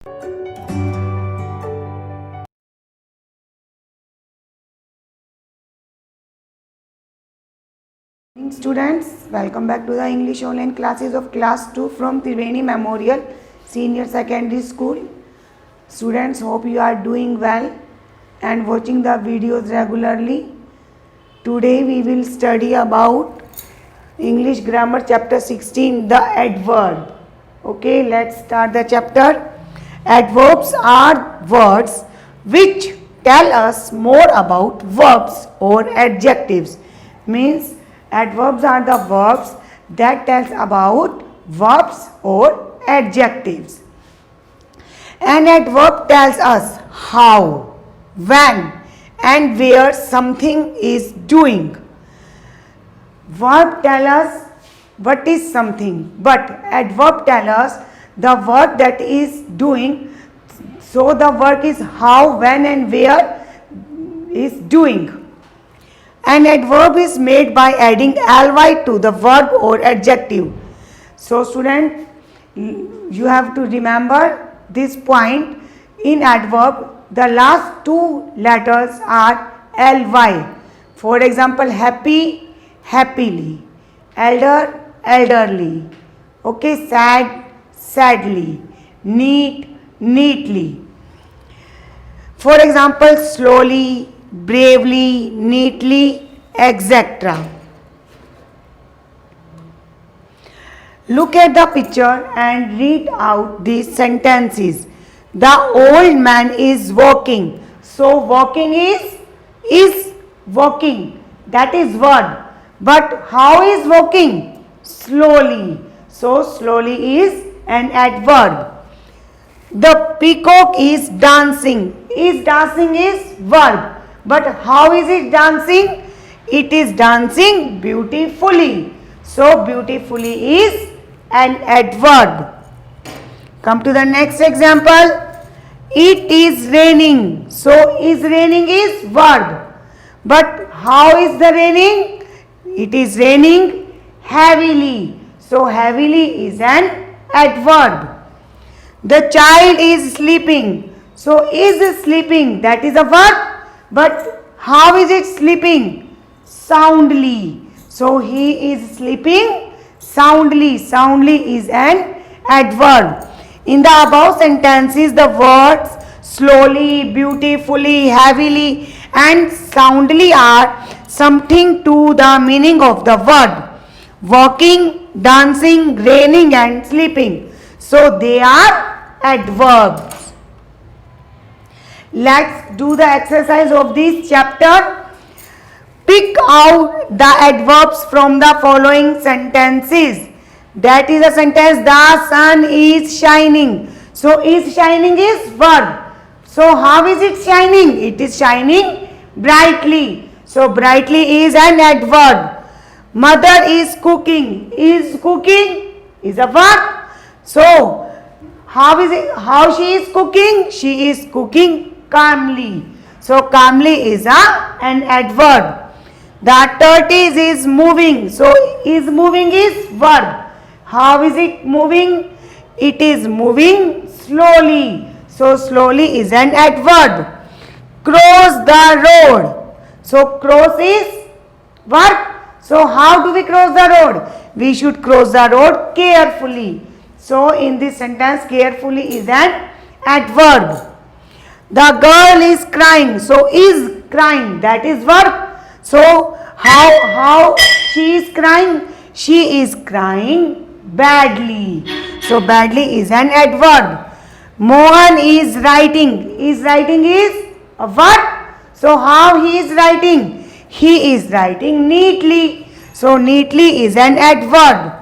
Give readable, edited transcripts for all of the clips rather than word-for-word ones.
Students, welcome back to the English online classes of class 2 from Triveni Memorial Senior Secondary School. Students, hope you are doing well and watching the videos regularly. Today we will study about English grammar chapter 16, the adverb. Okay, let's start the chapter. Adverbs are words which tell us more about verbs or adjectives. Means adverbs are the verbs that tells about verbs or adjectives. An adverb tells us how, when and where something is doing. Verb tell us what is something, but adverb tell us the work that is doing. So the work is how, when and where is doing. An adverb is made by adding ly to the verb or adjective. So student, you have to remember this point. In adverb, the last two letters are ly. For example, happy, happily, elder, elderly, okay, sad, sadly, neat, neatly. For example, slowly, bravely, neatly, etc. Look at the picture and read out these sentences. The old man is walking. So walking is walking. That is word. But how is walking? Slowly. So slowly is an adverb. The peacock is dancing. Is dancing is verb. But how is it dancing? It is dancing beautifully. So beautifully is an adverb. Come to the next example. It is raining. So is raining is verb. But how is the raining? It is raining heavily. So heavily is an adverb. The child is sleeping. So is sleeping, that is a verb. But how is it sleeping? Soundly. So he is sleeping soundly. Soundly is an adverb. In the above sentences, the words slowly, beautifully, heavily and soundly are something to the meaning of the word. Walking, dancing, raining and sleeping. So they are adverbs. Let's do the exercise of this chapter. Pick out the adverbs from the following sentences. That is a sentence, the sun is shining. So is shining is verb. So how is it shining? It is shining brightly. So brightly is an adverb. Mother is cooking. Is cooking is a verb. So how is it? How she is cooking? She is cooking calmly. So calmly is an adverb. The tortoise is moving. So is moving is verb. How is it moving? It is moving slowly. So slowly is an adverb. Cross the road. So cross is verb. So how do we cross the road? We should cross the road carefully. So in this sentence, carefully is an adverb. The girl is crying. So is crying, that is verb. So how she is crying? She is crying badly. So badly is an adverb. Mohan is writing. Is writing is a verb. So how he is writing? He is writing neatly. So neatly is an adverb.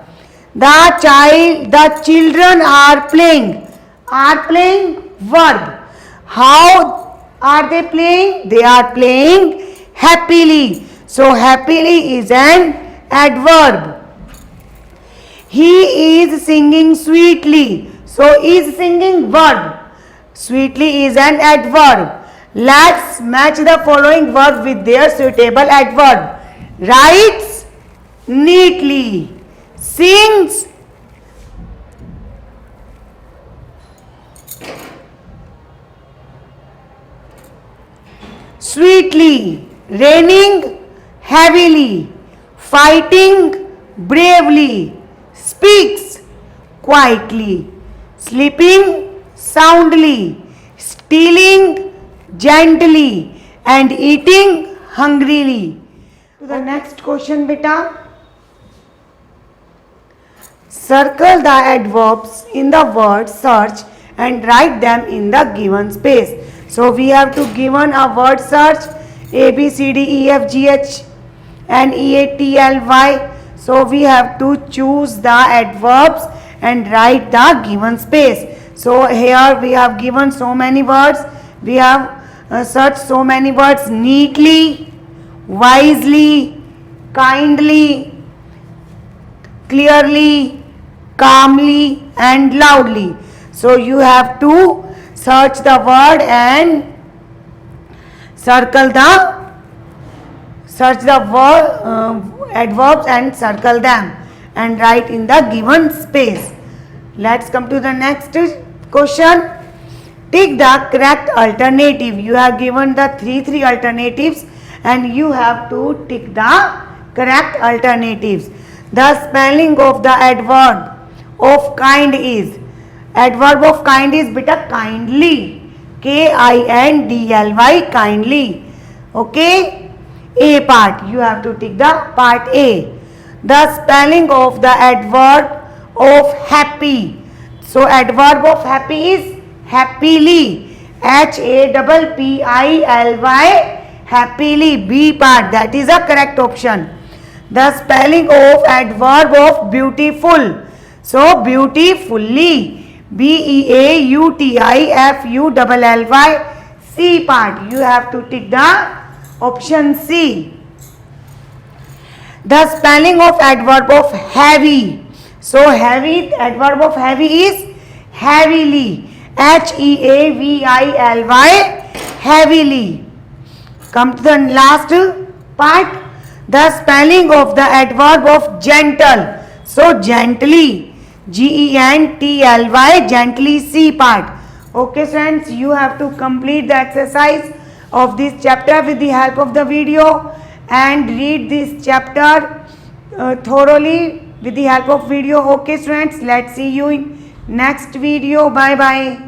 The children are playing. Are playing verb. How are they playing? They are playing happily. So happily is an adverb. He is singing sweetly. So is singing verb. Sweetly is an adverb. Let's match the following verb with their suitable adverb. Writes neatly. Sings sweetly, raining heavily, fighting bravely, speaks quietly, sleeping soundly, stealing gently, and eating hungrily. To the next question, beta. Circle the adverbs in the word search and write them in the given space. So we have to given a word search A B C D E F G H N E A T L Y. So we have to choose the adverbs and write the given space. So here we have given so many words. We have searched so many words: neatly, wisely, kindly, clearly, calmly, and loudly. So you have to search the word and circle the adverbs and circle them and write in the given space. Let's come to the next question. Tick the correct alternative. You have given the three alternatives and you have to tick the correct alternatives. The spelling of the adverb of kind is, adverb of kind is beta kindly, Kindly, kindly. Okay. A part, you have to tick the part A. The spelling of the adverb of happy. So adverb of happy is happily, Happily, happily. B part, that is a correct option. The spelling of adverb of beautiful. So beautifully, Beautifully. C part, you have to tick the option C. The spelling of adverb of heavy. So heavy, adverb of heavy is heavily, Heavily, heavily. Come to the last part. The spelling of the adverb of gentle. So gently, Gently, gently. C part. Okay friends, you have to complete the exercise of this chapter with the help of the video and read this chapter thoroughly with the help of video. Okay friends, let's see you in next video. Bye bye.